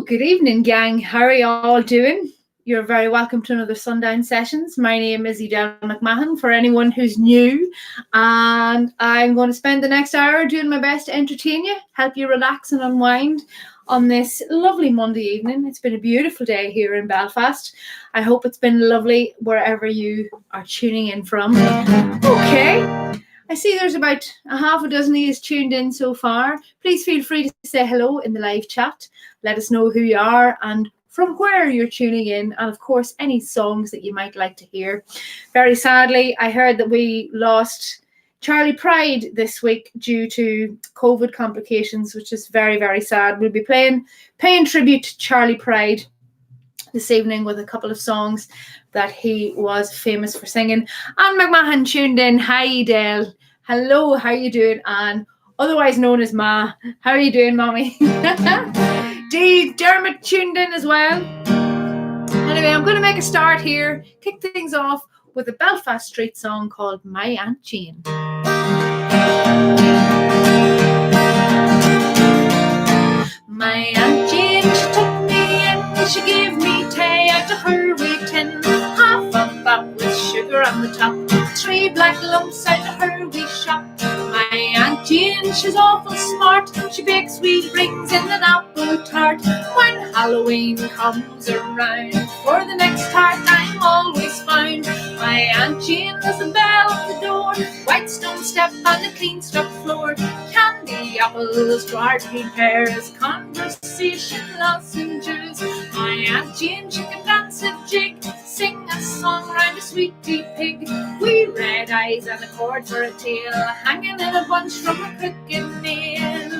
Good evening, gang. How are you all doing? You're very welcome to another Sundown Sessions. My name is Edelle McMahon, for anyone who's new, and I'm going to spend the next hour doing my best to entertain you, help you relax and unwind on this lovely Monday evening. It's been a beautiful day here in Belfast. I hope it's been lovely wherever you are tuning in from. Okay. I see there's about a half a dozen of you tuned in so far. Please feel free to say hello in the live chat. Let us know who you are and from where you're tuning in, and of course any songs that you might like to hear. Very sadly, I heard that we lost Charlie Pride this week due to COVID complications, which is very, very sad. We'll be paying tribute to Charlie Pride this evening with a couple of songs that he was famous for singing. Anne McMahon tuned in. Hi, Edelle. Hello, how are you doing, Anne? Otherwise known as Ma. How are you doing, Mommy? Dee Dermot tuned in as well. Anyway, I'm going to make a start here, kick things off with a Belfast street song called My Aunt Jean. My Aunt Jean, she took me in, she gave me tea out of her wee tin, half a bap with sugar on the top, 3 black lumps out of her wee shop. My Aunt Jean, she's awful smart, she bakes sweet rings in an apple tart. When Halloween comes around, for the next tart I'm always found. My Aunt Jean has a bell at the door, white stone step on the clean stuck floor, candy apples, garden pears, conversation lozenges. My Aunt Jean, she can dance a jig, sing a song round a sweetie pig, wee red eyes and a cord for a tail, hanging in a bunch from a crooked nail.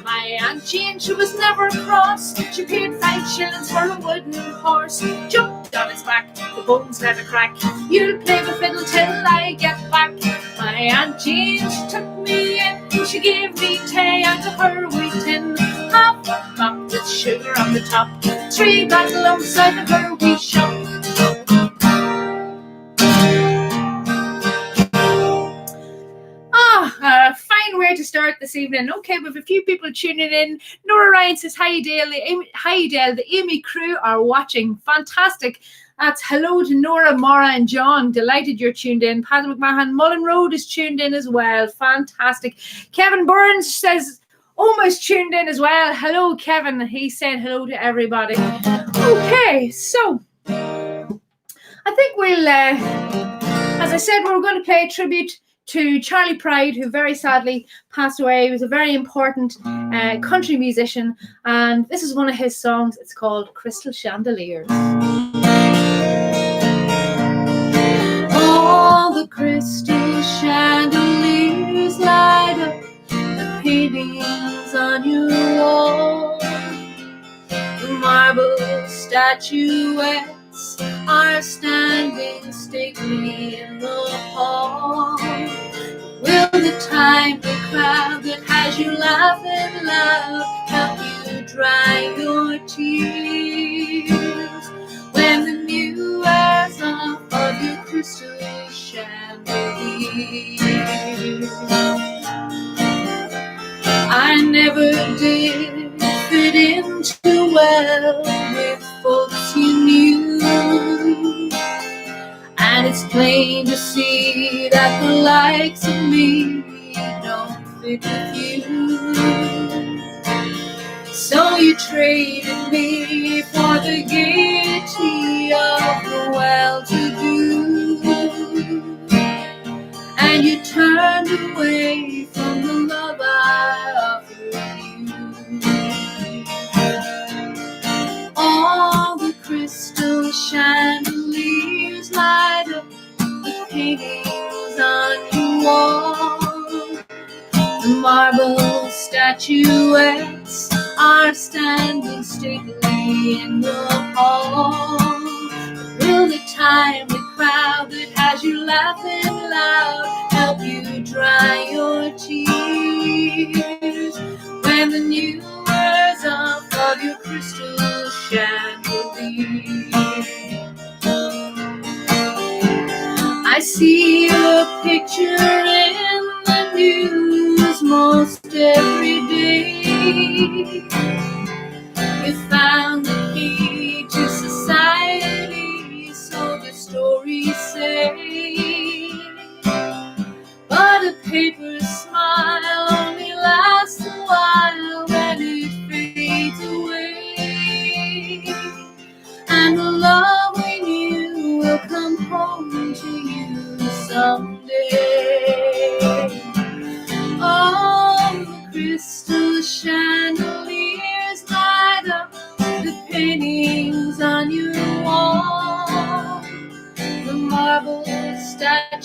My Aunt Jean, she was never cross, she paid 5 shillings for a wooden horse, jumped on his back, the bones never crack, you'll play the fiddle till I get back. My Aunt Jean, she took me in, she gave me tea out of her wee tin, half a cup with sugar on the top, 3 black lumps out of her wee shop. A fine way to start this evening. Okay, we have a few people tuning in. Nora Ryan says, hi Edelle, the Amy crew are watching. Fantastic. That's hello to Nora, Maura and John. Delighted you're tuned in. Pat McMahon, Mullen Road is tuned in as well. Fantastic. Kevin Burns says, almost tuned in as well. Hello, Kevin. He said hello to everybody. Okay, so I think we'll, as I said, we're going to play a tribute to Charlie Pride, who very sadly passed away. He was a very important country musician, and this is one of his songs. It's called Crystal Chandeliers. All the crystal chandeliers light up the paintings on your wall. The marble statuettes are standing stately in the hall. Will the timely crowd that has you laughing loud help you dry your tears when the new wears off of your crystal chandelier? I never did fit in too well with folks you knew, and it's plain to see that the likes of me don't fit with you. So you traded me for the gaiety of the well-to-do, and you turned away from the love I offered you. All the crystal chandeliers light up the paintings on your wall. The marble statuettes are standing stately in the hall. Will the timely crowd that has you laughing loud help you dry your tears when the new wears off of your crystal chandelier? I see your picture in the news most every day.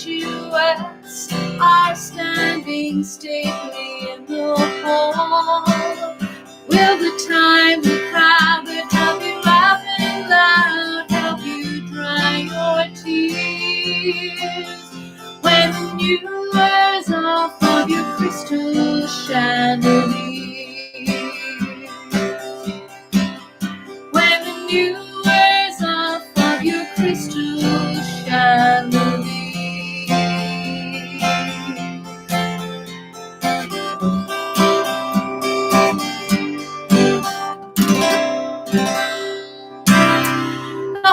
statuettes are standing stately in the hall. Will the time the crowd would help you laughing loud, help you dry your tears? When the new wears off of your crystal chandelier. When the new wears off of your crystal chandelier.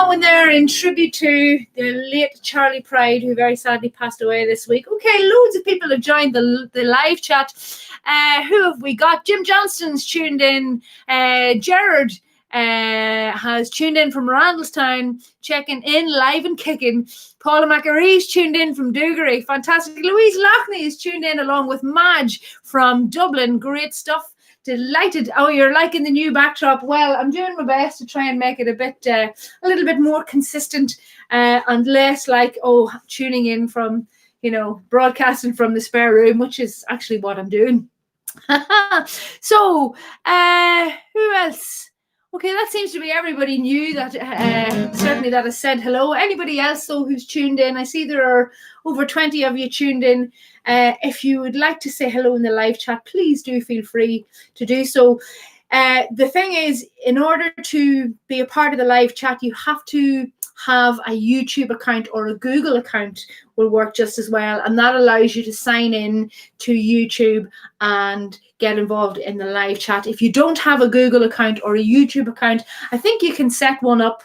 When they're in tribute to the late Charlie Pride, who very sadly passed away this week. Okay, loads of people have joined the live chat. Who have we got? Jim Johnston's tuned in. Gerard has tuned in from Randallstown, checking in live and kicking. Paula Macari's tuned in from Duggery. Fantastic. Louise Loughney is tuned in along with Madge from Dublin. Great stuff. Delighted. Oh, you're liking the new backdrop. Well, I'm doing my best to try and make it a little bit more consistent and less like, tuning in from, broadcasting from the spare room, which is actually what I'm doing. So, who else? Okay, that seems to be everybody new that certainly that has said hello. Anybody else, though, who's tuned in? I see there are over 20 of you tuned in. If you would like to say hello in the live chat, please do feel free to do so. The thing is, in order to be a part of the live chat, you have to have a YouTube account, or a Google account will work just as well. And that allows you to sign in to YouTube and get involved in the live chat. If you don't have a Google account or a YouTube account, I think you can set one up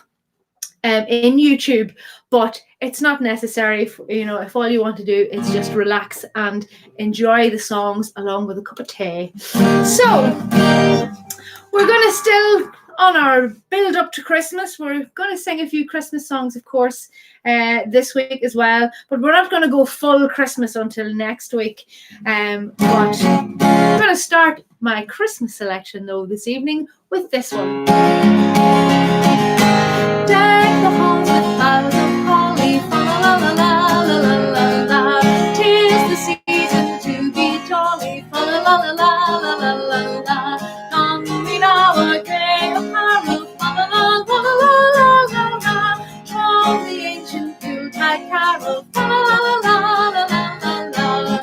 in YouTube, but it's not necessary. If all you want to do is just relax and enjoy the songs along with a cup of tea. So we're going to still, on our build up to Christmas, we're going to sing a few Christmas songs, of course, this week as well, but we're not going to go full Christmas until next week. But I'm going to start my Christmas selection, though, this evening with this one. Deck the halls with boughs of holly, fa la la la la la la la. 'Tis the season to be jolly, fa la la la la la la la la. Don we now a gay apparel, fa la la la la la la la. From the ancient Yuletide carol, fa la la la la la la la.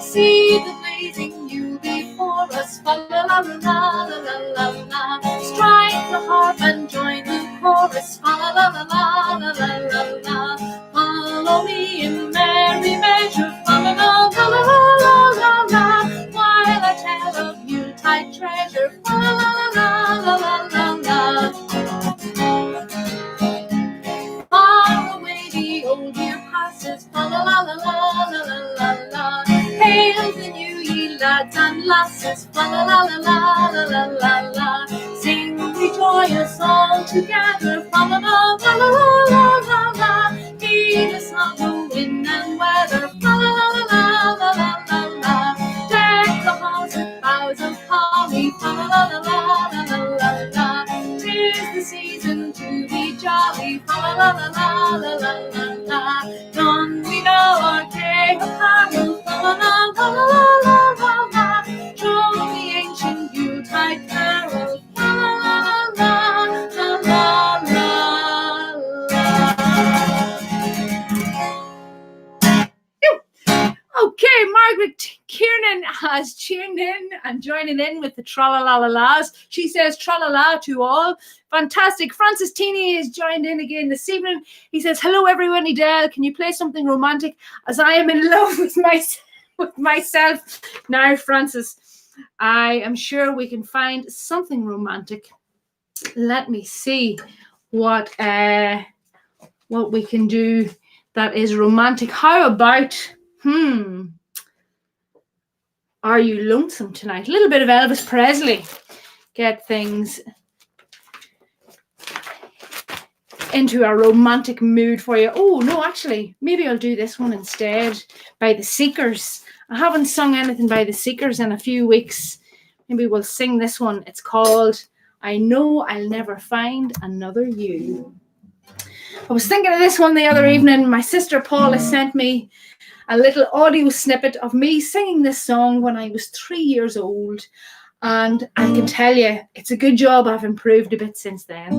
See the blazing Yule before us, fa la la la la la la la. Strike the harp and join the chorus, fa la la la la la la la la. Follow me in merry measure, fa la la la la la la la. While I tell of Yuletide treasure, fa la la la la la la la. Far away the old year passes, fa la la la la la la la. Hail the new ye lads and lasses, fa la la la la la la la. Sing we joyous all together, fa la la la la la la la. Heed us not the wind and weather, fa la la la la la la la la. Deck the halls with boughs of holly, fa la la la la la la la. 'Tis the season to be jolly, fa la la la la la la la la. Don we know our gay apparel, fa la la la la la la la. Join the ancient Yuletide carol, fa la la la la la la la. Okay, Margaret Kiernan has tuned in and joining in with the tra-la-la-la-las. She says tra-la-la to all. Fantastic. Francis Teeny has joined in again this evening. He says, hello everyone, Edelle. Can you play something romantic as I am in love with myself? Now, Francis, I am sure we can find something romantic. Let me see what we can do that is romantic. How about Are You Lonesome Tonight? A little bit of Elvis Presley. Get things into a romantic mood for you. Oh, no, actually, maybe I'll do this one instead, by The Seekers. I haven't sung anything by The Seekers in a few weeks. Maybe we'll sing this one. It's called I Know I'll Never Find Another You. I was thinking of this one the other evening. My sister Paula sent me a little audio snippet of me singing this song when I was 3 years old. And I can tell you, it's a good job I've improved a bit since then.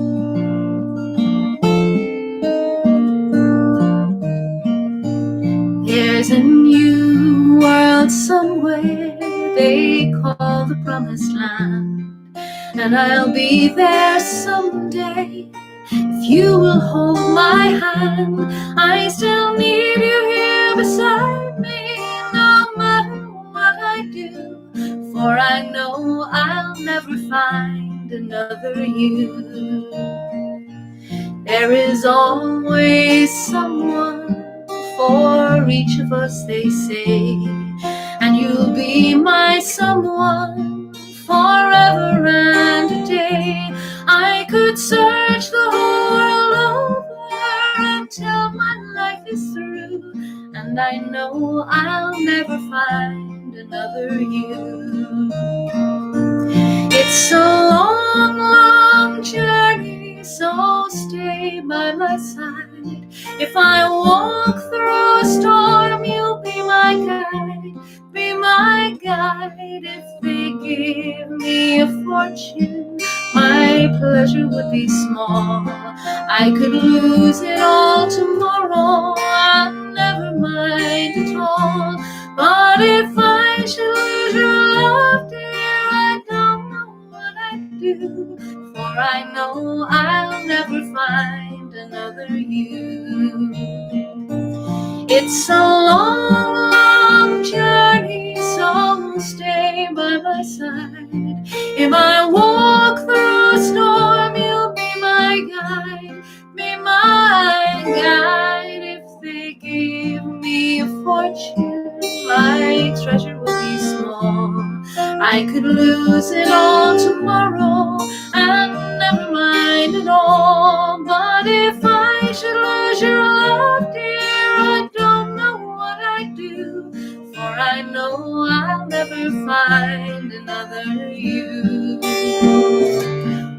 There's a new world somewhere they call the promised land, and I'll be there someday if you will hold my hand. I still need you here beside me, no matter what I do, for I know I'll never find another you. There is always someone for each of us, they say, and you'll be my someone forever and a day. I could search the whole world over until my life is through, and I know I'll never find another you. It's a long, long journey, so stay by my side. If I walk through a storm, you'll be my guide, be my guide. If they give me a fortune, my pleasure would be small. I could lose it all tomorrow, I'll never mind at all. But if I should lose your love, dear, I don't know what I'd do, for I know I'll never find another you. It's a long, long journey, so stay by my side. If I walk through a storm, you'll be my guide, be my guide. If they give me a fortune, my treasure will be small. I could lose it all tomorrow and never mind at all. But if I should lose your love, dear, I don't know what I'd do, for I know I'll never find another you.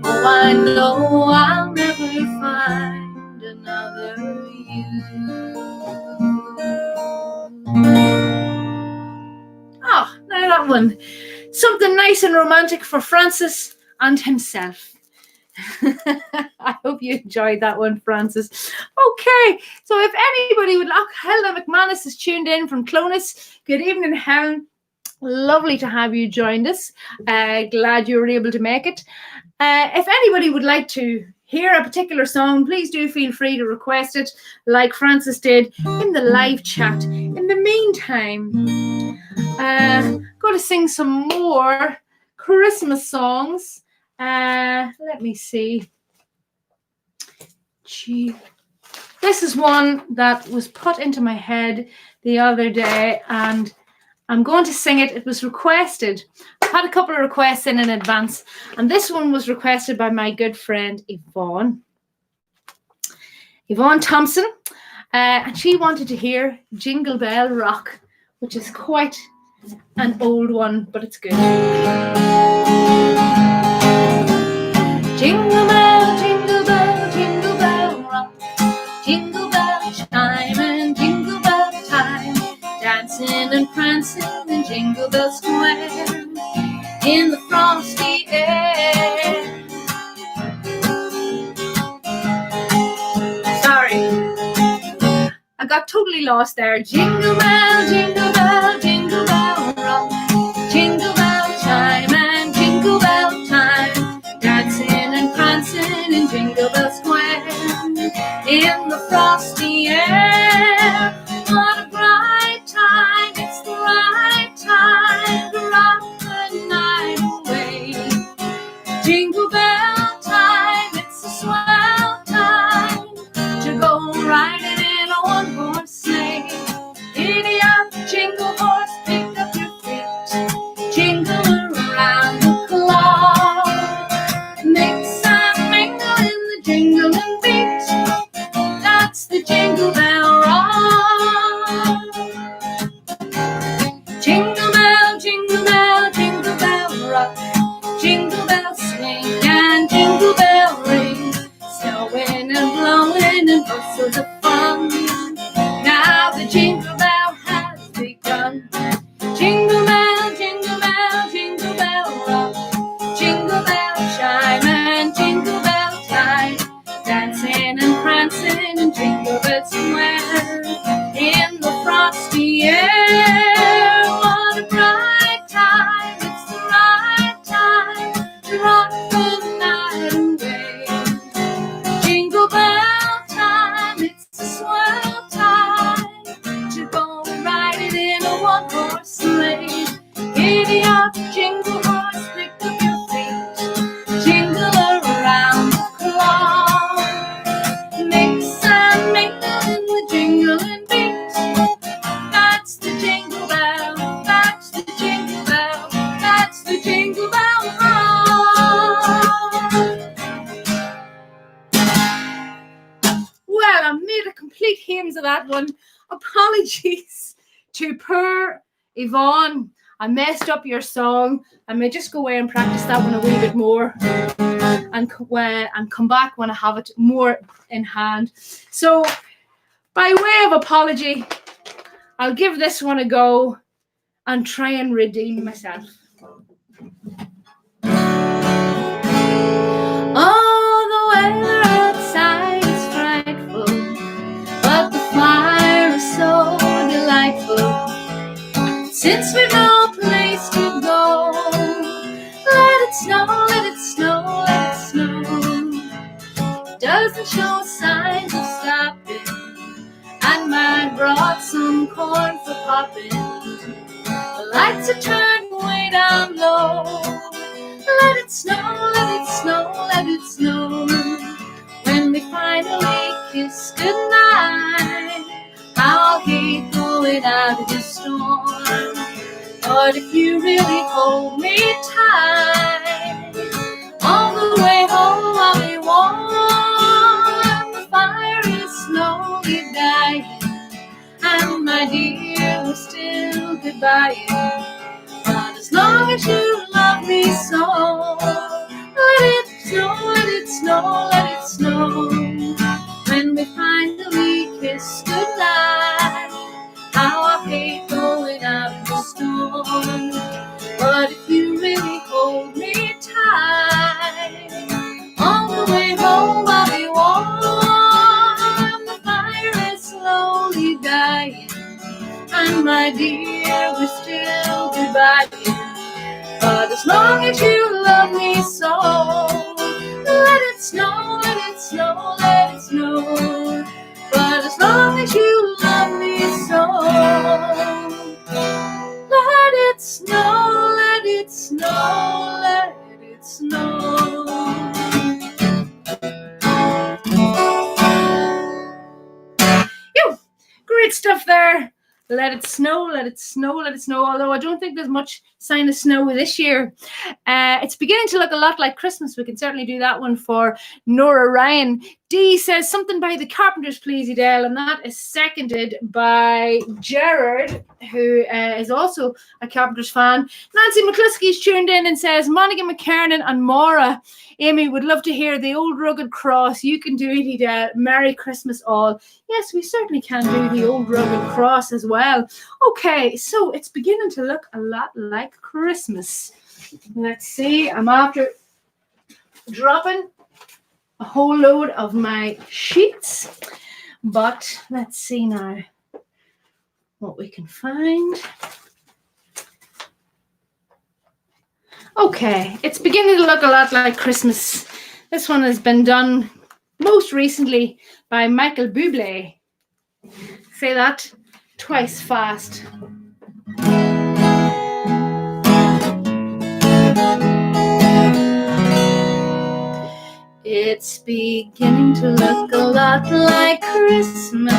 Oh, I know I'll never find another you. Oh, now that one. Something nice and romantic for Francis and himself. I hope you enjoyed that one, Francis. Okay, so if anybody would like, Helen McManus is tuned in from Clones. Good evening, Helen. Lovely to have you joined us. Glad you were able to make it. If anybody would like to hear a particular song, please do feel free to request it like Francis did in the live chat. In the meantime, I'm going to sing some more Christmas songs. Let me see. This is one that was put into my head the other day, and I'm going to sing it. It was requested. I've had a couple of requests in advance, and this one was requested by my good friend Yvonne Thompson, and she wanted to hear Jingle Bell Rock, which is quite an old one, but it's good. Jingle bell, jingle bell, jingle bell rock, jingle bell chime and jingle bell time, dancing and prancing in Jingle Bell Square in the frosty air. Sorry, I got totally lost there. Jingle bell, jingle bell, jingle bell rock, jingle bell chime and jingle bell time, dancing and prancing in Jingle Bell Square in the frosty air. What a bright time, it's the right time to rock the night away. Jingle bell time, it's a swell time to go riding in a one-horse sleigh. Giddy up, jingle horse, pick up your feet, jingle around the clock. Mix and mingle in the jingling beat, that's the Jingle Bell Rock. jingle bell has begun. Jingle bell, jingle bell, jingle bell rock. Jingle bell chime and jingle bell time. Dancing and prancing and jingle bells swell in the frosty air. What a bright time, it's the right time to rock the night away. Jingle bell time, it's a swell time to go riding in a one-horse sleigh. Giddy up, jingle horse, pick up your feet, jingle around the clock. Mix and mingle in the jingling beat. That's the jingle bell, that's the jingle bell, that's the jingle bell rock. Well, I made a complete hymns of that one. Apologies to poor Yvonne. I messed up your song. I may just go away and practice that one a wee bit more and come back when I have it more in hand. So, by way of apology, I'll give this one a go and try and redeem myself. Oh, the weather outside is frightful, but the fire is so delightful. Since we've no place to go, let it snow, let it snow, let it snow. It doesn't show signs of stopping, and Matt brought some corn for popping. The lights are turned way down low. Let it snow, let it snow, let it snow. When we finally kiss goodnight, I'll hate going out of the storm. But if you really hold me tight, all the way home I'll be warm. The fire is slowly dying, and my dear, we're still goodbye. But as long as you love me so, let it snow, let it snow, let it snow. When we finally kiss goodnight, how I hate going out in the storm. But if you really hold me tight, all the way home I'll be warm. The fire is slowly dying, and my dear, we're still goodbye. But as long as you love me so, let it snow, let it snow, let it snow. But as long as you love me so, let it snow, let it snow, let it snow. Great stuff there. Let it snow, let it snow, let it snow. Although I don't think there's much sign of snow this year. It's beginning to look a lot like Christmas. We can certainly do that one for Nora Ryan. Dee says something by the Carpenters, please, Edelle. And that is seconded by Gerard, who is also a Carpenters fan. Nancy McCluskey's tuned in and says, Monaghan McKernan and Maura, Amy would love to hear the old rugged cross. You can do it, Edelle. Merry Christmas all. Yes, we certainly can do the old rugged cross as well. Okay, so it's beginning to look a lot like Christmas. Let's see. I'm after dropping a whole load of my sheets, but let's see now what we can find. Okay, it's beginning to look a lot like Christmas. This one has been done most recently by Michael Bublé. Say that twice fast. It's beginning to look a lot like Christmas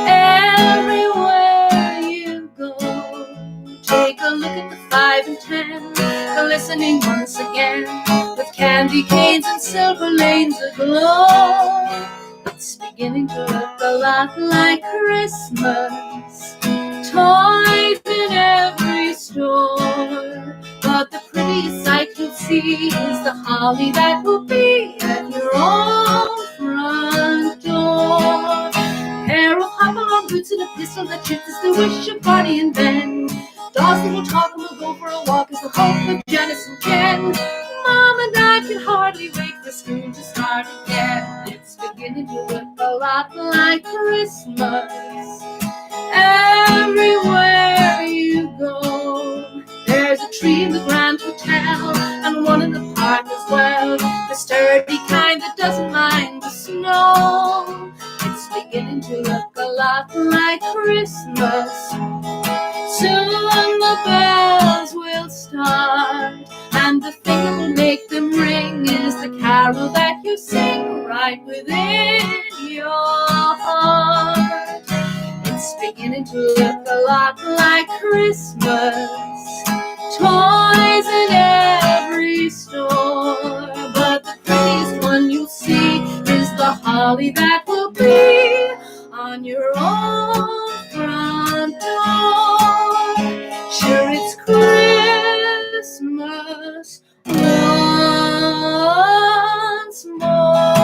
everywhere you go. Take a look at the 5 and 10, glistening once again, with candy canes and silver lanes aglow. It's beginning to look a lot like Christmas, toys in every store. But the prettiest sight you'll see is the holly that will be at your own front door. Carol Hopalong boots and a pistol that shoots is the wish of Barney and Ben. Dawson will talk and we'll go for a walk is the hope of Janice and Jen. Mom and Dad can hardly wait for school to start again. It's beginning to look a lot like Christmas everywhere you go. There's a tree in the Grand Hotel and one in the park as well, the sturdy kind that doesn't mind the snow. It's beginning to look a lot like Christmas. Soon the bells will start, and the thing that will make them ring is the carol that you sing right within your heart. It's beginning to look a lot like Christmas. Toys in every store, but the prettiest one you'll see is the holly that will be on your own front door. Sure, it's Christmas once more.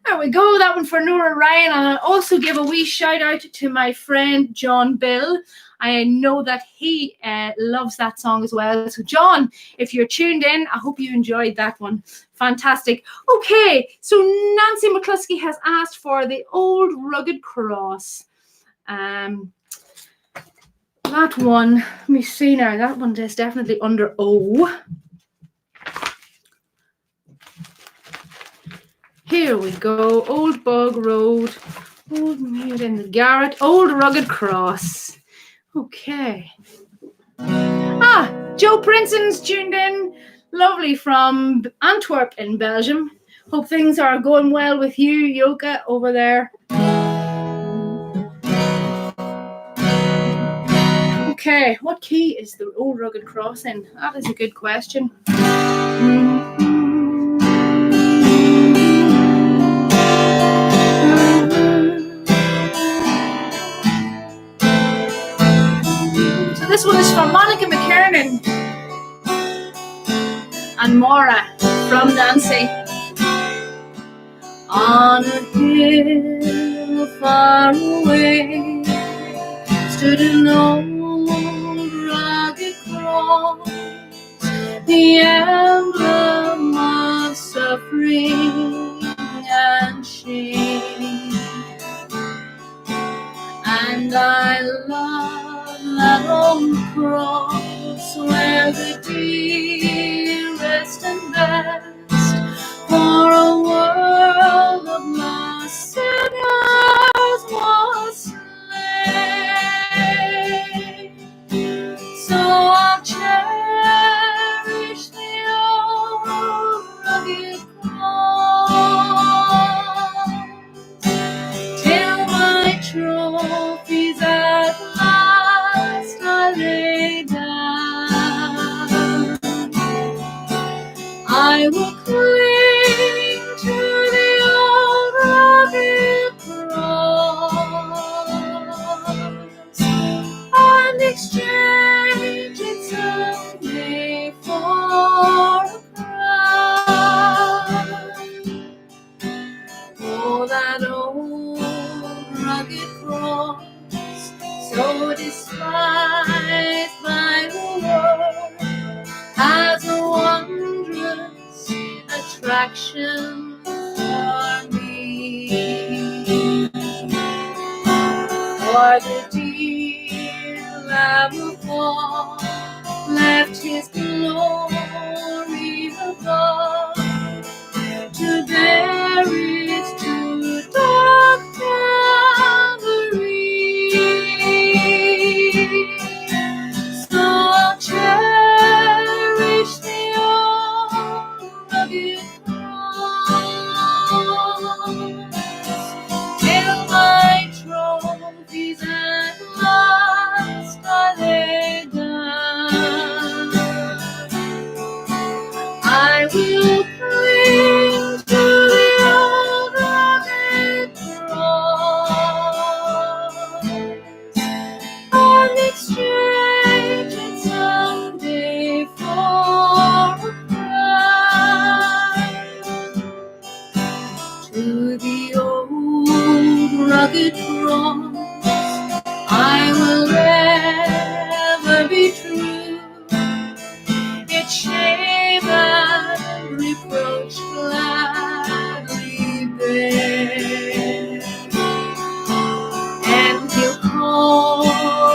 There we go, that one for Nora Ryan. And I'll also give a wee shout out to my friend John Bill. I know that he loves that song as well. So John, if you're tuned in, I hope you enjoyed that one. Fantastic. Okay, so Nancy McCluskey has asked for the Old Rugged Cross. That one, let me see now, that one is definitely under O. Here we go, Old Bog Road, Old Mute in the Garret, Old Rugged Cross. Okay. Joe Prinson's tuned in. Lovely, from Antwerp in Belgium. Hope things are going well with you, Yoka, over there. Okay, what key is the Old Rugged Cross in? That is a good question. So this one is from Monica McKiernan and Maura from Nancy. On a hill far away stood an old rugged cross, the emblem of suffering and shame. And I love that old cross where the dear rest and best, for a world of lost sinners was slain. So I'll cherish the old rugged cross till my trophies at last I lay down. I will cling to the old rugged cross and exchange it someday for a crown. Oh, that old rugged cross, so despised by the world, has a wondrous attraction for me. For the dear Lamb of God left his glory above to bear it to dark Calvary. So I'll cherish the old rugged cross till my trophies at to the old rugged cross. I will ever be true. Its shame and reproach gladly bear. And he'll call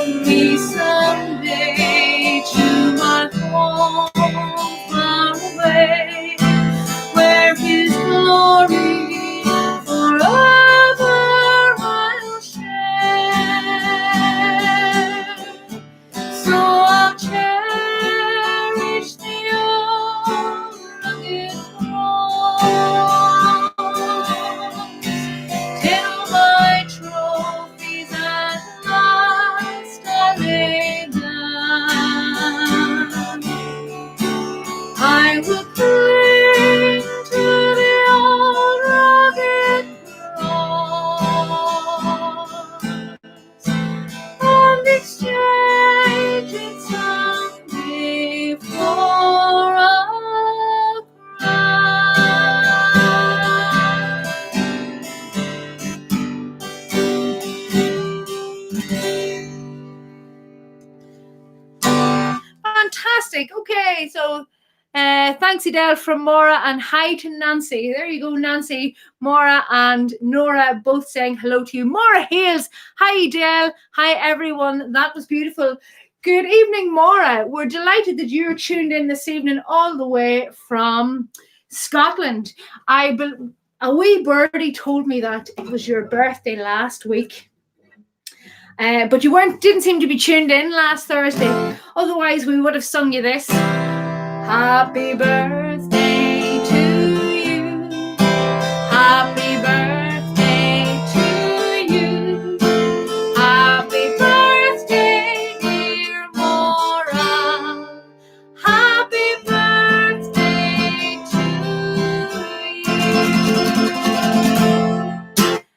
me someday to my home far away, where his glory forever I'll share. So I'll cherish the old rugged cross till my trophies at last I lay down. I will cling to the old rugged cross and exchange it someday for a crown. Fantastic. Okay, so thanks, Edelle, from Maura, and hi to Nancy. There you go, Nancy, Maura, and Nora both saying hello to you. Maura Hales, hi, Edelle. Hi, everyone. That was beautiful. Good evening, Maura. We're delighted that you're tuned in this evening all the way from Scotland. A wee birdie told me that it was your birthday last week. But you didn't seem to be tuned in last Thursday. Otherwise, we would have sung you this. Happy birthday to you. Happy birthday to you. Happy birthday, dear Maura. Happy birthday to you.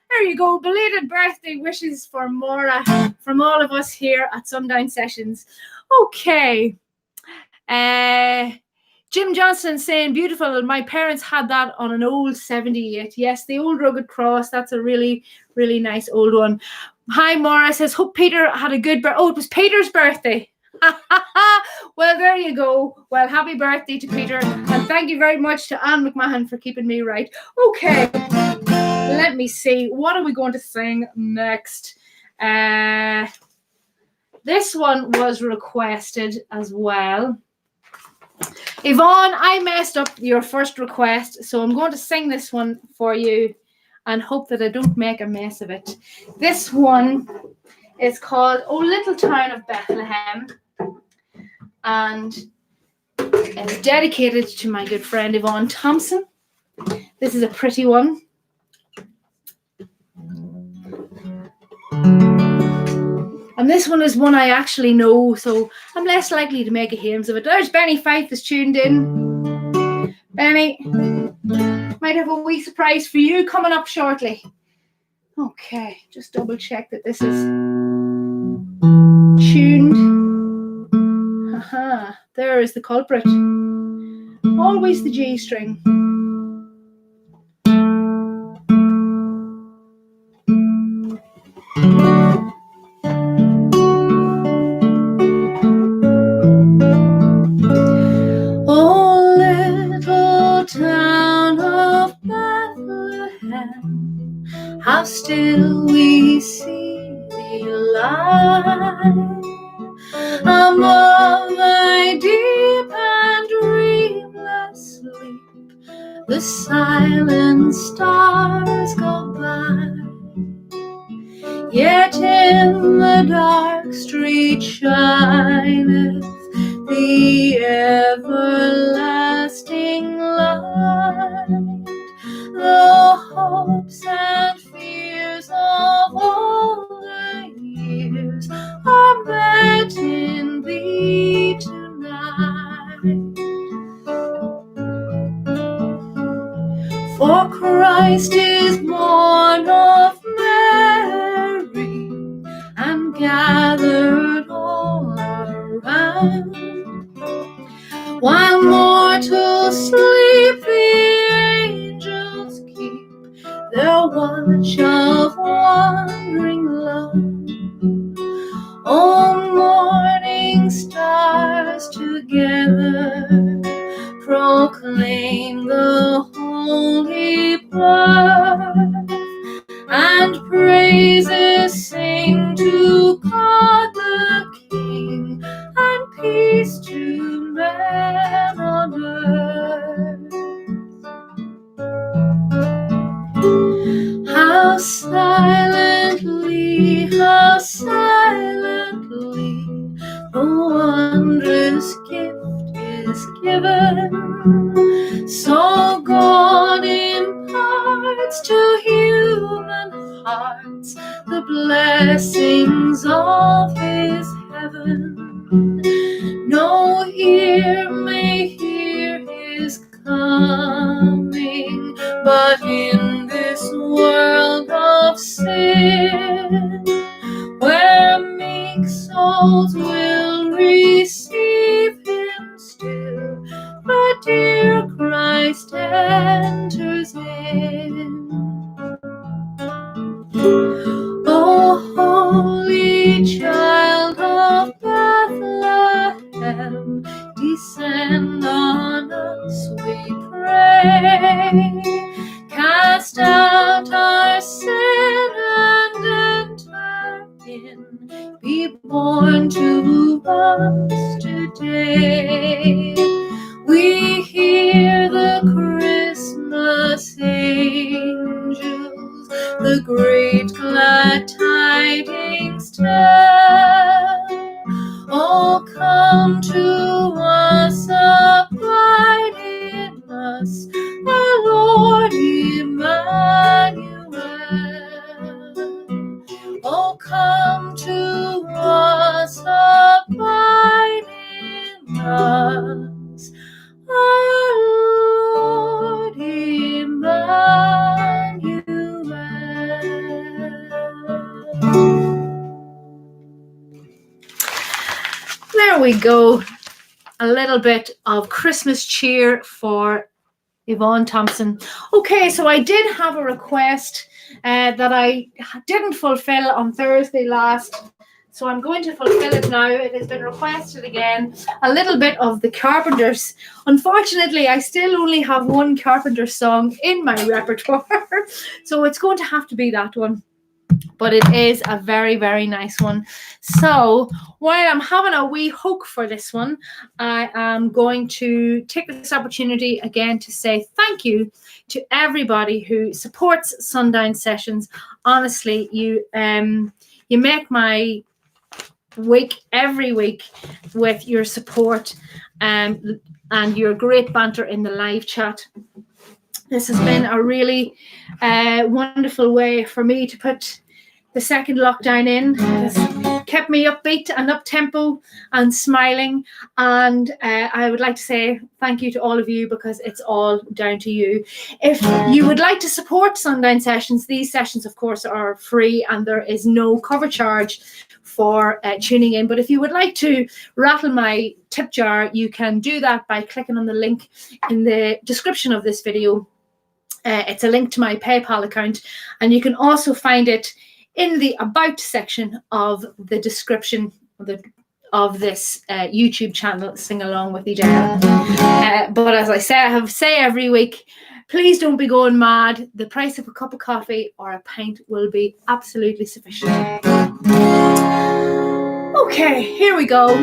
There you go. Belated birthday wishes for Maura from all of us here at Sundown Sessions. Okay. Jim Johnson saying, beautiful. My parents had that on an old 78. Yes, the old rugged cross. That's a really, really nice old one. Hi, Maura says, hope Peter had a good birthday. Oh, it was Peter's birthday. Well, there you go. Well, happy birthday to Peter. And thank you very much to Anne McMahon for keeping me right. Okay. Let me see. What are we going to sing next? This one was requested as well. Yvonne, I messed up your first request, so I'm going to sing this one for you and hope that I don't make a mess of it. This one is called O Little Town of Bethlehem, and it's dedicated to my good friend Yvonne Thompson. This is a pretty one. And this one is one I actually know, so I'm less likely to make a hymns of it. There's Benny Fife is tuned in. Benny, might have a wee surprise for you coming up shortly. Okay, just double check that this is tuned. Haha, there is the culprit. Always the G string. How still we see thee lie above thy deep and dreamless sleep. The silent stars go by, yet in the dark street shineth the everlasting light. The hopes and fears of all the years are met in thee tonight. For Christ is born of Mary and gathered all around. While mortals sleep, the angels keep their watch of wandering love. Oh, morning stars together proclaim the holy birth, and praises sing to God the King, and peace to men on earth. How silently the wondrous gift is given, so God imparts to human hearts the blessings of His heaven. No ear may hear His coming, but in this world of sin, where meek souls will receive Him still, the dear Christ enters in. O holy child of Bethlehem, descend on us, we pray. Cast out our sin and enter in. Be born to us today. We hear the Christmas angels the great glad tidings tell. Oh, come to us, abide in us, the Lord Emmanuel. Oh, come to us, abide in us, our Lord Emmanuel. There we go. A little bit of Christmas cheer for Yvonne Thompson. Okay, so I did have a request that I didn't fulfill on Thursday last, so I'm going to fulfill it now. It has been requested again. A little bit of the Carpenters. Unfortunately, I still only have one Carpenters song in my repertoire, so it's going to have to be that one. But it is a very, very nice one. So while I'm having a wee hook for this one, I am going to take this opportunity again to say thank you to everybody who supports Sundown Sessions. Honestly, you make my week every week with your support and your great banter in the live chat. This has been a really wonderful way for me to put the second lockdown in. It's kept me upbeat and up-tempo and smiling. And I would like to say thank you to all of you, because it's all down to you. If you would like to support Sundown Sessions, these sessions, of course, are free and there is no cover charge for tuning in. But if you would like to rattle my tip jar, you can do that by clicking on the link in the description of this video. It's a link to my PayPal account, and you can also find it in the About section of the description of this YouTube channel, Sing Along with Edelle. But as I say every week, please don't be going mad. The price of a cup of coffee or a pint will be absolutely sufficient. Okay, here we go.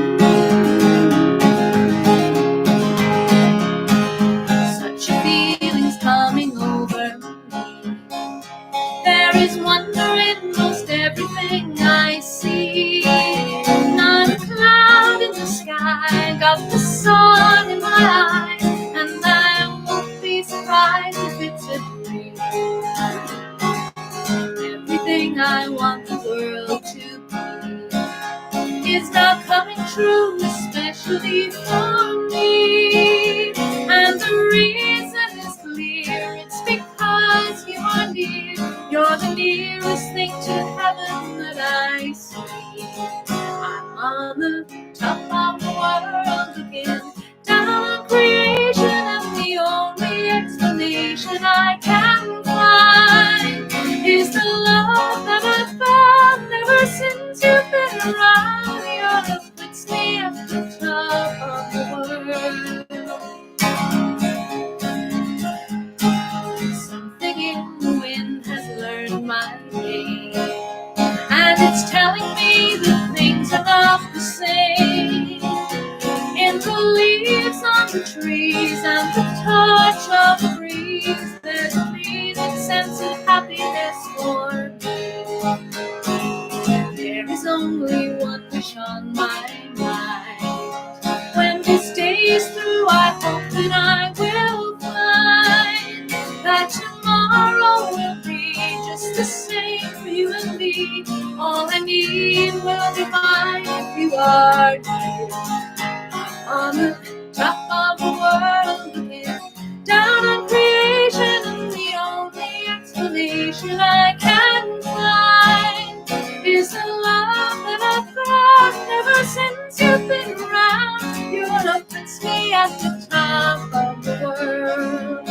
Such feelings coming over me. There is wonder in most everything I see. Not a cloud in the sky, got the sun in my eye, and I won't be surprised if it's a dream. Everything I want the world to be is now coming true, especially for me. And the reason is clear, it's because you are near. You're the nearest thing to heaven that I see. I'm on the top of the world looking down on creation, and the only explanation I can find around, your love puts me at the top of the world. Something in the wind has learned my name, and it's telling me that things are not the same. In the leaves on the trees and the touch of the breeze, there's a pleasing sense of happiness for me. There is only one wish on my mind. When this day is through, I hope that I will find that tomorrow will be just the same for you and me. All I need will be mine if you are near. On the top of the world, looking down on creation, and the only explanation I can find is the love that I've felt ever since you've been around. Your love puts me at the top of the world.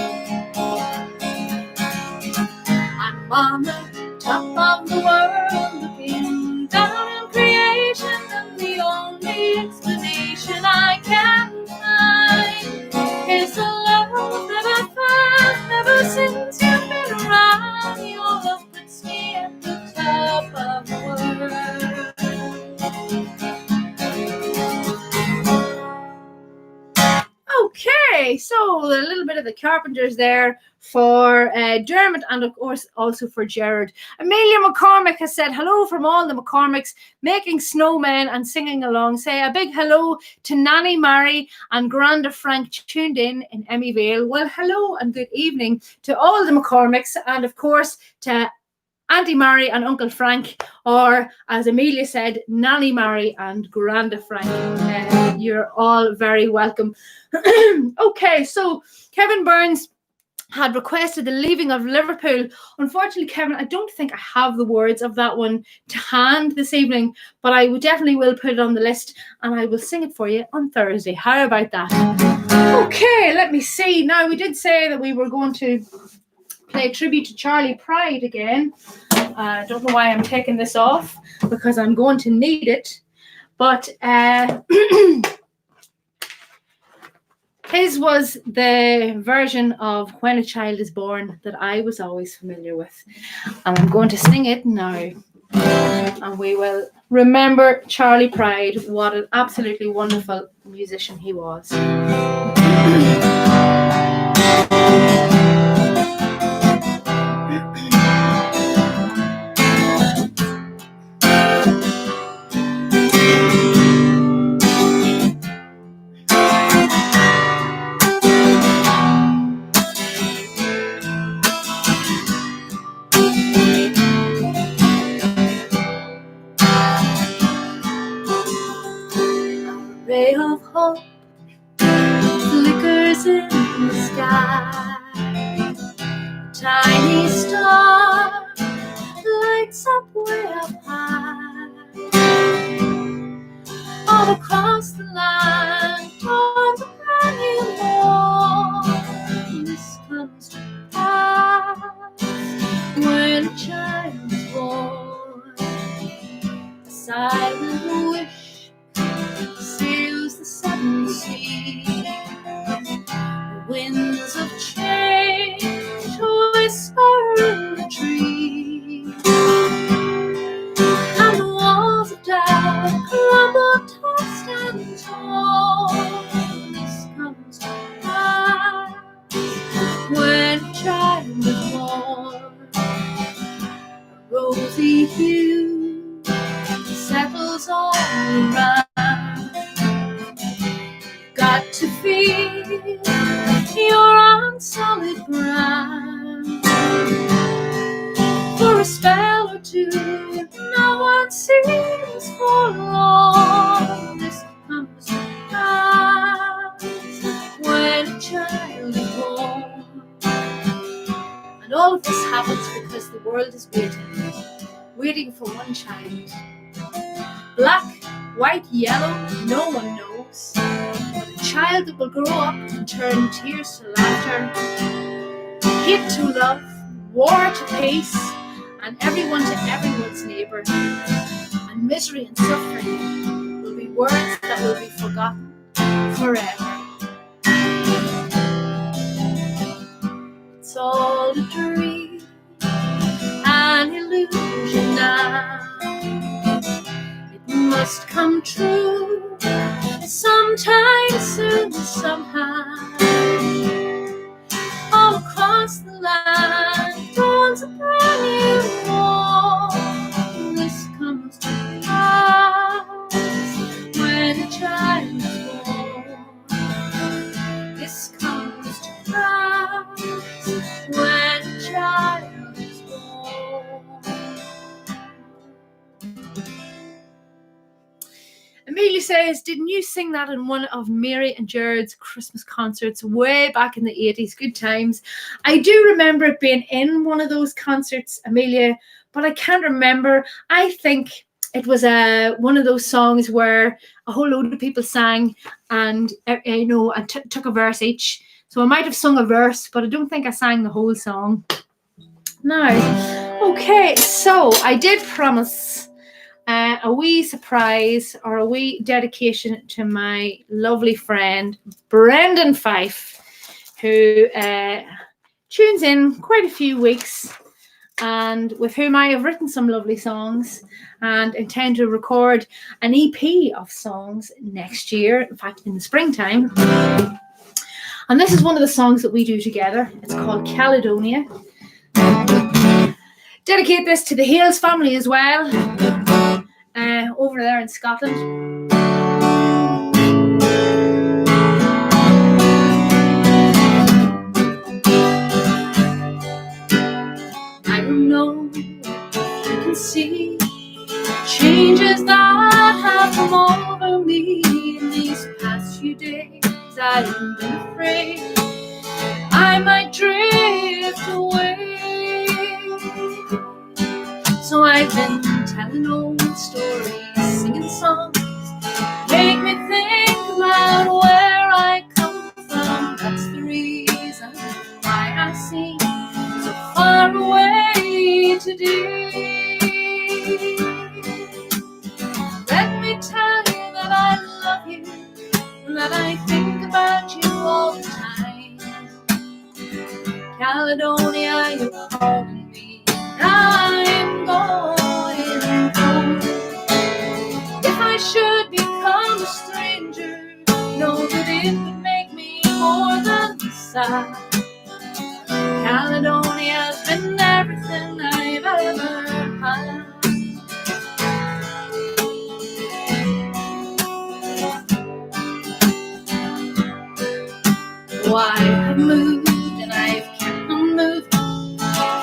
I'm on the top of the world, looking down on creation, and the only explanation I can find is the love that I've felt ever since you've been around. Your love puts me at the top of the world. Okay, so a little bit of the Carpenters there for Dermot, and of course also for Gerard. Amelia McCormick has said hello from all the McCormicks making snowmen and singing along. Say a big hello to Nanny Mary and Granda Frank tuned in Emmyvale. Well, hello and good evening to all the McCormicks, and of course to Auntie Mary and Uncle Frank, or as Amelia said, Nanny Mary and Granda Frank. You're all very welcome. Okay, so Kevin Burns had requested the leaving of Liverpool. Unfortunately, Kevin, I don't think I have the words of that one to hand this evening, but I definitely will put it on the list and I will sing it for you on Thursday. How about that? Okay, let me see. Now, we did say that we were going to play a tribute to Charlie Pride again. I don't know why I'm taking this off, because I'm going to need it. But his was the version of When a Child is Born that I was always familiar with. And I'm going to sing it now. And we will remember Charlie Pride. What an absolutely wonderful musician he was. Ray of hope flickers in the sky. A tiny star lights up way up high. All across the line dawns a brand new morn. This comes to pass when a child is born. A silent wish sails the seven seas. The winds of change whisper in the trees, and the walls of doubt crumble, tossed and torn. This comes to pass when a child is born. A rosy hue settles all around. Got to feel you're on solid ground. For a spell or two, no one seems forlorn. This comes to pass when a child is born. And all of this happens because the world is waiting for one child. Black, white, yellow, no one knows. But a child that will grow up and turn tears to laughter, hate to love, war to peace, and everyone to everyone's neighbour. And misery and suffering will be words that will be forgotten forever. It's all a dream, an illusion now. It must come true sometime soon, somehow. All across the land dawns a brand new morn. This comes to pass when a child is born. This comes to pass when a child is born. Amelia says, didn't you sing that in one of Mary and Jared's Christmas concerts way back in the 80s? Good times. I do remember it being in one of those concerts, Amelia, but I can't remember. I think it was one of those songs where a whole load of people sang and, took a verse each. So I might have sung a verse, but I don't think I sang the whole song. Now, okay, so I did promise a wee surprise or a wee dedication to my lovely friend Brendan Fife, who tunes in quite a few weeks and with whom I have written some lovely songs and intend to record an EP of songs next year, in fact in the springtime. And this is one of the songs that we do together. It's called Caledonia. Dedicate this to the Hales family as well, over there in Scotland. I don't know if you can see changes that have come over me in these past few days. I've been afraid I might drift away. So I've been telling old stories, singing songs, make me think about where I come from. That's the reason why I seem so far away today. Let me tell you that I love you, that I think about you all the time. Caledonia, you're calling me. I'm going home. If I should become a stranger, know that it would make me more than sad. Caledonia's been everything I've ever had. Oh, I have moved and I've kept on moving,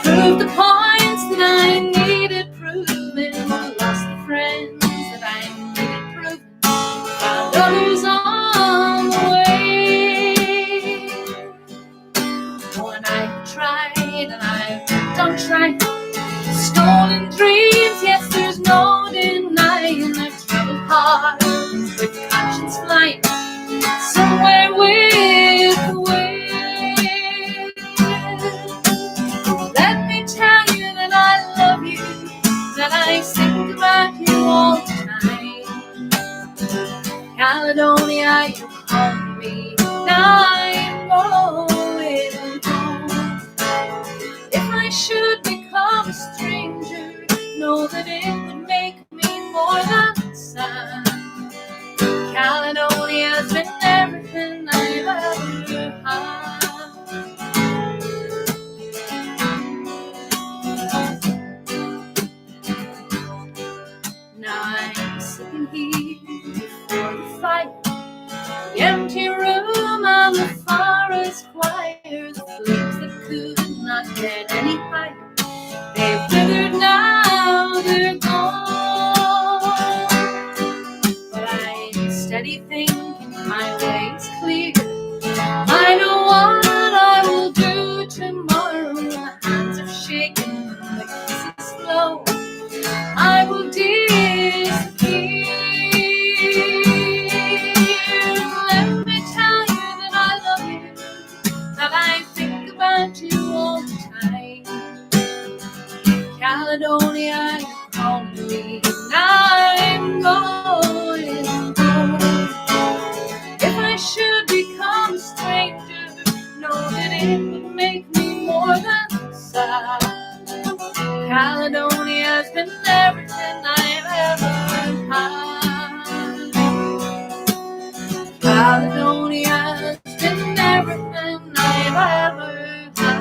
proved the points that I needed proving, lost the friends that I needed proving, found others on the way. Oh, and I've tried and I've done trying, stolen dreams, yes, there's no denying. I've traveled hard with conscience flying, somewhere with the wind. Let me tell you that I love you, that I think about you all the time. Caledonia, you're calling me, now I'm going home. If I should become a stranger, know that it would make me more than sad. Caledonia's been everything I've ever had. Now I'm sitting here before the fire, the empty room and the forest choir, the flames that could not get any higher, they've withered now, they're gone. But I'm steady thinking my way's clear, I know what I will do tomorrow. The hands are shaking, the kisses flow, I will disappear. Let me tell you that I love you, that I think about you all the time. Caledonia, you're calling me, now going home. If I should become a stranger, know that it would make me more than sad. Caledonia's been everything I've ever had. Caledonia's been everything I've ever had.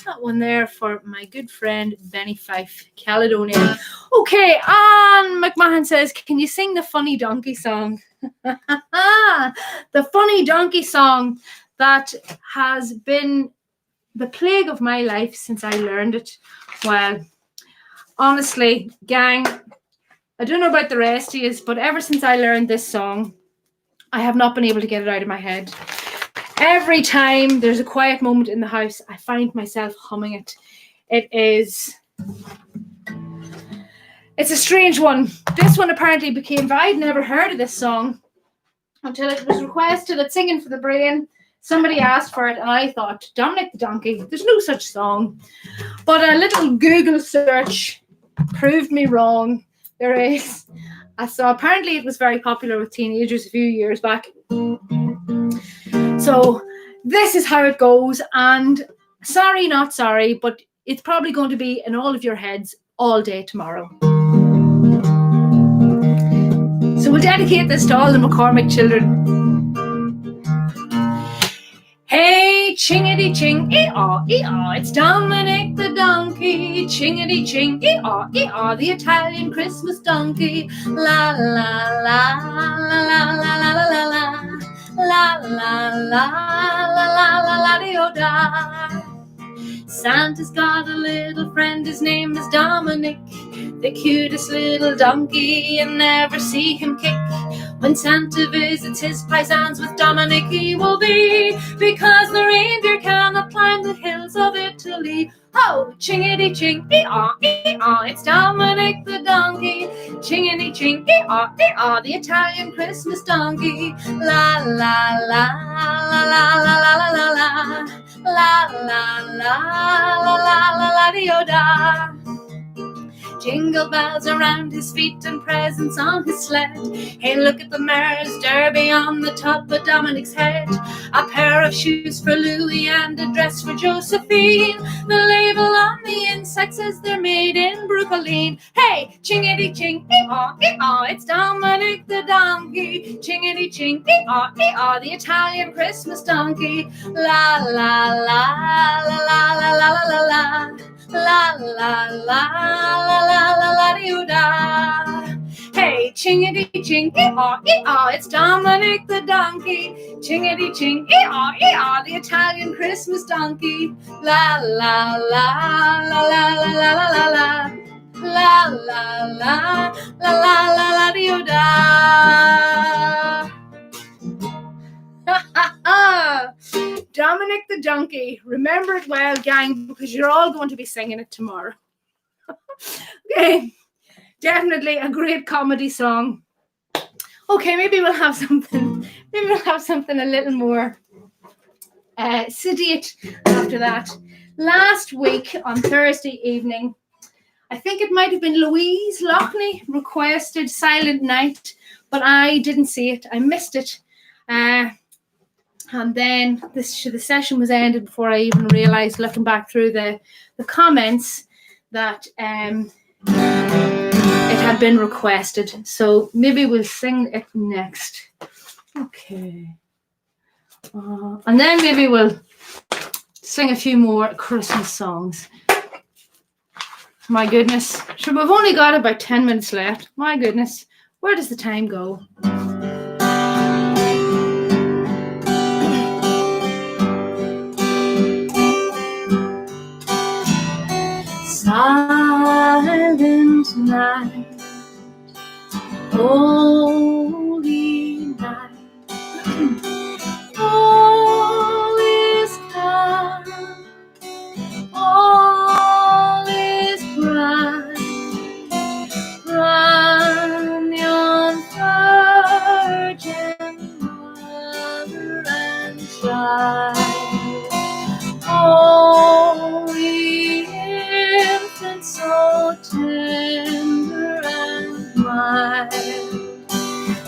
That one there for my good friend Benny Fife, Caledonia. Okay, Anne McMahon says, can you sing the funny donkey song? The funny donkey song that has been the plague of my life since I learned it. Well, honestly, gang, I don't know about the rest of you, but ever since I learned this song, I have not been able to get it out of my head. Every time there's a quiet moment in the house, I find myself humming it. It's a strange one. This one apparently became, I'd never heard of this song until it was requested at Singing for the Brain. Somebody asked for it and I thought, Dominic the Donkey, there's no such song. But a little Google search proved me wrong. There is. So apparently it was very popular with teenagers a few years back. So this is how it goes, and sorry, not sorry, but it's probably going to be in all of your heads all day tomorrow. So we'll dedicate this to all the McCormick children. Hey, chingity ching, ee-aw, ee-aw, it's Dominic the Donkey. Chingity ching, ee-aw, ee-aw, the Italian Christmas donkey. La la la la la la la la la. La la la la la la la dee da. Santa's got a little friend, his name is Dominic, the cutest little donkey, and never see him kick. When Santa visits his paisans with Dominic he will be, because the reindeer cannot climb the hills of Italy. Oh, chingity ching, ee-aw, ee-aw, it's Dominic the Donkey. Chingity ching, ee-aw, ee-aw, the Italian Christmas donkey. La la la la la la la la la la. La la la la la la la dee-o-da. Jingle bells around his feet and presents on his sled. Hey, look at the mare's derby on the top of Dominic's head. A pair of shoes for Louis and a dress for Josephine. The label on the inside says they're made in Brooklyn. Hey, chingity ching, ee-aw, ee-aw, it's Dominic the Donkey. Chingity ching, ee-aw, ee-aw, the Italian Christmas donkey. La la la la la la la la la la. La la la la la la la dee da. Hey, chingity ching, ee-aw, ee-aw, it's Dominic the Donkey. Chingity ching, ee-aw, ee-aw, the Italian Christmas donkey. La la la la la la la la la la. La la la la la la la dee da. Dominic the Donkey. Remember it well, gang, because you're all going to be singing it tomorrow. Okay, definitely a great comedy song. Okay, maybe we'll have something a little more sedate after that. Last week on Thursday evening, I think it might have been Louise Loughney requested Silent Night, but I didn't see it. I missed it. And then the session was ended before I even realised, looking back through the comments, that it had been requested. So maybe we'll sing it next. Okay. And then maybe we'll sing a few more Christmas songs. My goodness. Sure, we've only got about 10 minutes left. My goodness. Where does the time go? Silent night, holy night, all is calm, all is bright. Run yon virgin mother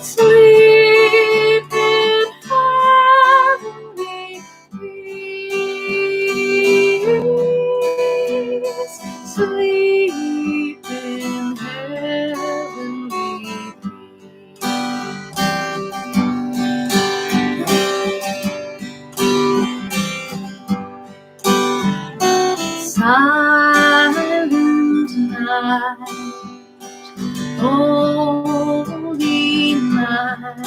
Sleep in heavenly peace. Sleep in heavenly peace. Silent night, holy night,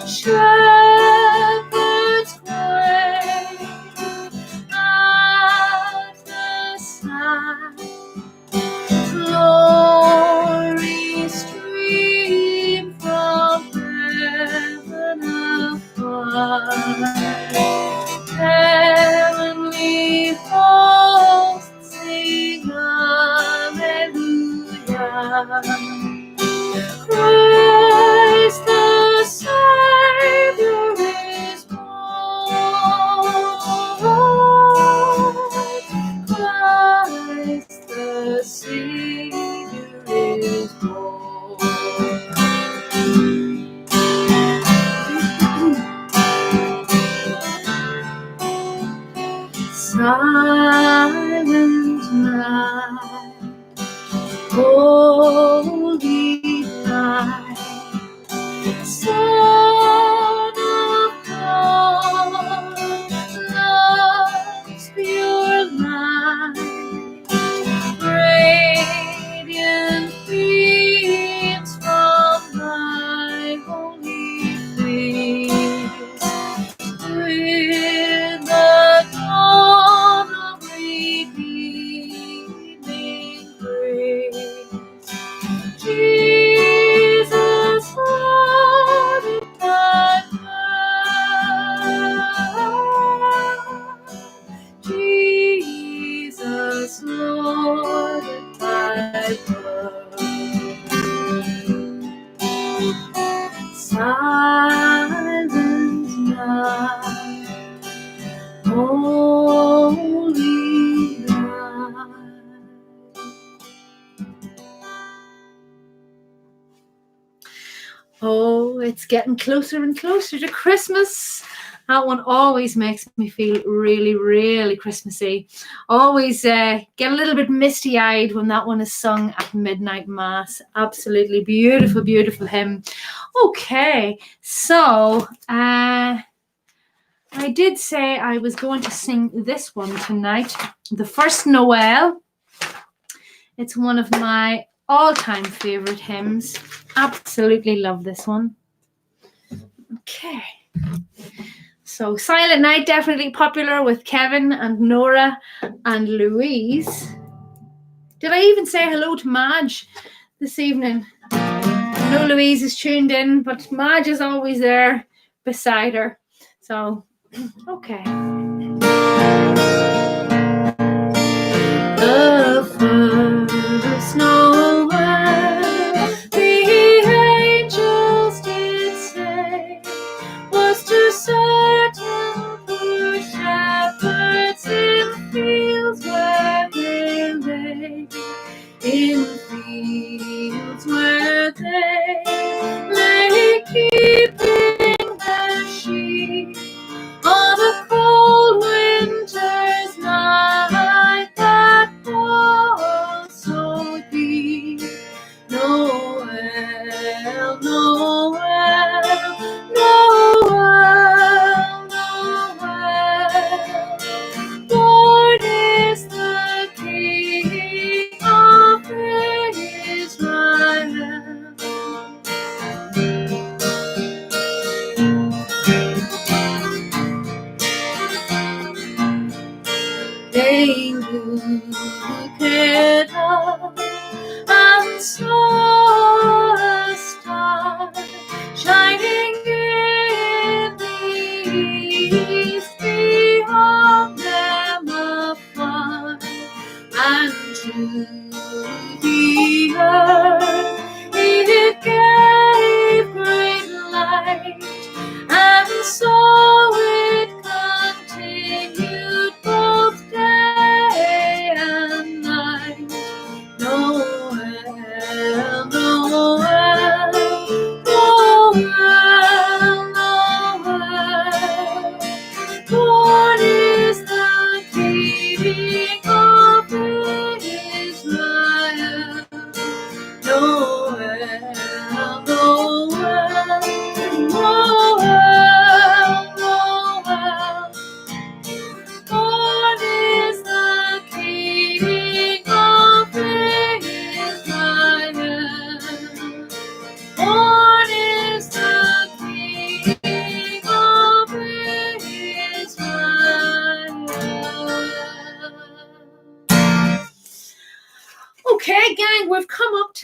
shepherds pray at the side, glory stream from heaven afar, heavenly hosts sing hallelujah. Christ the Savior is born. Christ the Savior is born. Silent night, holy night, Son of God, love's pure light, radiant beams from thy holy face, with the dawn of redeeming grace. Jesus, Lord, in thy blood. Jesus, Lord, in thy blood. Silent night, holy night. Oh, it's getting closer and closer to Christmas. That one always makes me feel really, really Christmassy. Always get a little bit misty-eyed when that one is sung at midnight mass. Absolutely beautiful, beautiful hymn. Okay, so I did say I was going to sing this one tonight, The First Noel. It's one of my all-time favorite hymns. Absolutely love this one. Okay. So Silent Night, definitely popular with Kevin and Nora and Louise. Did I even say hello to Madge this evening? I know Louise is tuned in, but Madge is always there beside her. So, okay. The first Noel, the angels did say, was to certain poor shepherds in fields where they lay, in fields where they lay, keeping their sheep on a cold winter's night that was so deep. Noel, Noel, Noel, Noel, Lord is the King of Israel. They looked up and saw a star shining in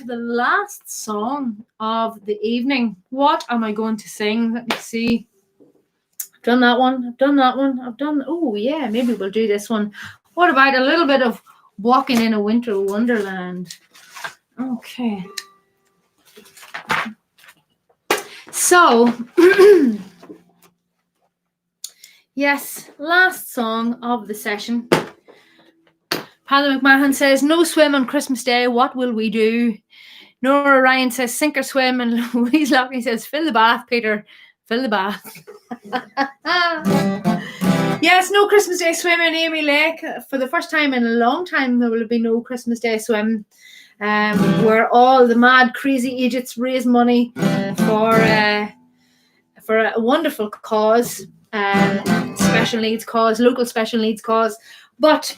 to the last song of the evening. What am I going to sing? Let me see. I've done that one. Oh, yeah, maybe we'll do this one. What about a little bit of Walking in a Winter Wonderland? Okay. So, yes, last song of the session. Paddy McMahon says, no swim on Christmas Day. What will we do? Nora Ryan says, sink or swim. And Louise Lockney says, fill the bath, Peter. Fill the bath. Yes, no Christmas Day swim in Amy Lake. For the first time in a long time, there will be no Christmas Day swim. Where all the mad, crazy idiots raise money for a wonderful cause, special needs cause, local special needs cause. But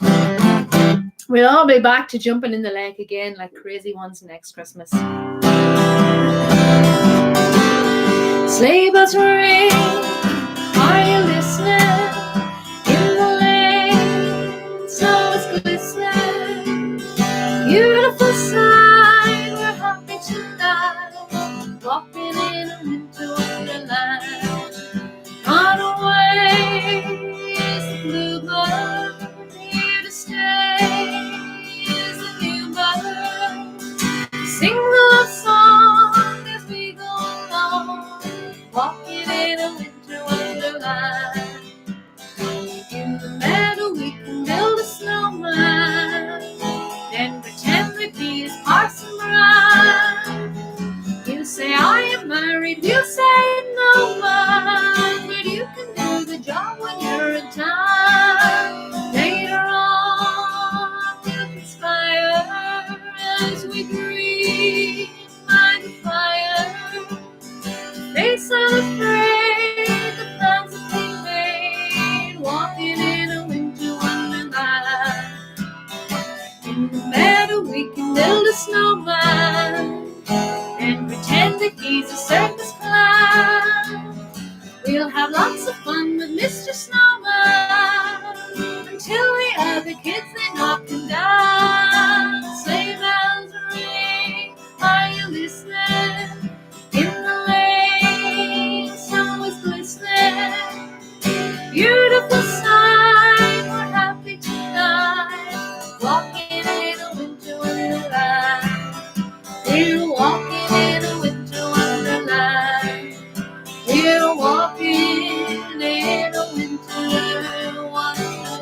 we'll all be back to jumping in the lake again like crazy ones next Christmas. Sleigh bells ring, are you listening? In the lane, snow is glistening. Beautiful sight, we're happy tonight, walking in a winter wonderland. On our way is the bluebird, here to stay is the new bird. Sing the love song as we go along, walking in a winter wonderland. In the meadow we can build a snowman and pretend that he is Parson Brown. You say I am married, you say no man, but you can do the job when you're in town. Later on we'll conspire as we grieve by the fire. Face unafraid, the plans that we made, walking in a winter wonderland. In the meadow we can build a snowman and pretend that he's a circus clown. We'll have lots of fun with Mr. Snowman until the other kids they knock him down. Sleigh bells ring, are you listening? In the lane, snow is glistening. Beautiful sight, we're happy tonight, walking in a winter wonderland. We're walking in a winter wonderland. We're walking in a winter wonderland.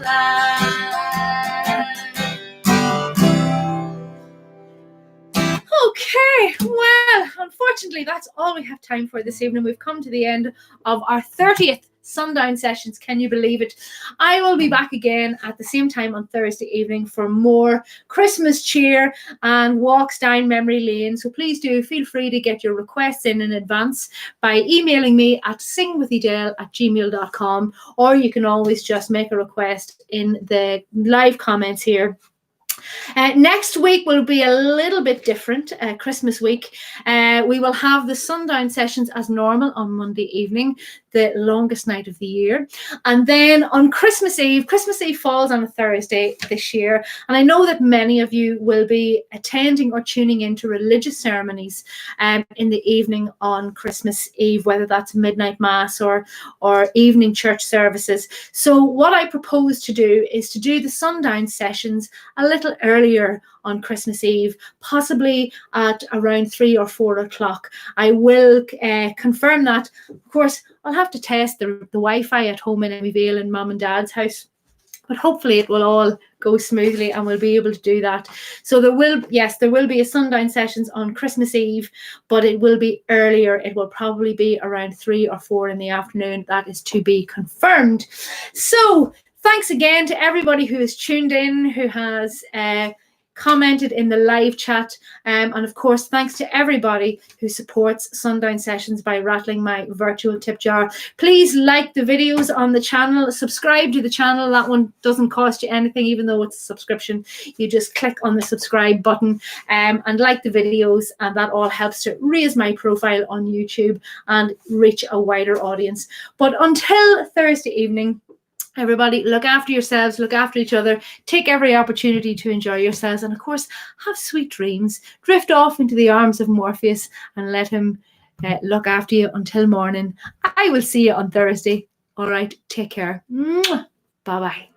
Okay, well, unfortunately, that's all we have time for this evening. We've come to the end of our 30th Sundown Sessions. Can you believe it? I will be back again at the same time on Thursday evening for more Christmas cheer and walks down memory lane. So please do feel free to get your requests in advance by emailing me at singwithedelle@gmail.com, or you can always just make a request in the live comments here. Next week will be a little bit different, Christmas week. We will have the Sundown Sessions as normal on Monday evening, the longest night of the year. And then on Christmas Eve falls on a Thursday this year. And I know that many of you will be attending or tuning into religious ceremonies in the evening on Christmas Eve, whether that's midnight mass or evening church services. So what I propose to do is to do the Sundown Sessions a little earlier on Christmas Eve, possibly at around 3 or 4 o'clock. I will confirm that. Of course, I'll have to test the Wi-Fi at home in Emmyvale and Mum and Dad's house, but hopefully it will all go smoothly and we'll be able to do that. So there will be a Sundown Sessions on Christmas Eve, but it will be earlier. It will probably be around 3 or 4 in the afternoon. That is to be confirmed. So thanks again to everybody who has tuned in, who has commented in the live chat, and of course thanks to everybody who supports Sundown Sessions by rattling my virtual tip jar. Please like the videos on the channel, subscribe to the channel. That one doesn't cost you anything, even though it's a subscription. You just click on the subscribe button and like the videos, and that all helps to raise my profile on YouTube and reach a wider audience. But until Thursday evening, Everybody, look after yourselves, look after each other, take every opportunity to enjoy yourselves, and of course, have sweet dreams. Drift off into the arms of Morpheus and let him look after you until morning. I will see you on Thursday. All right, take care. Bye-bye.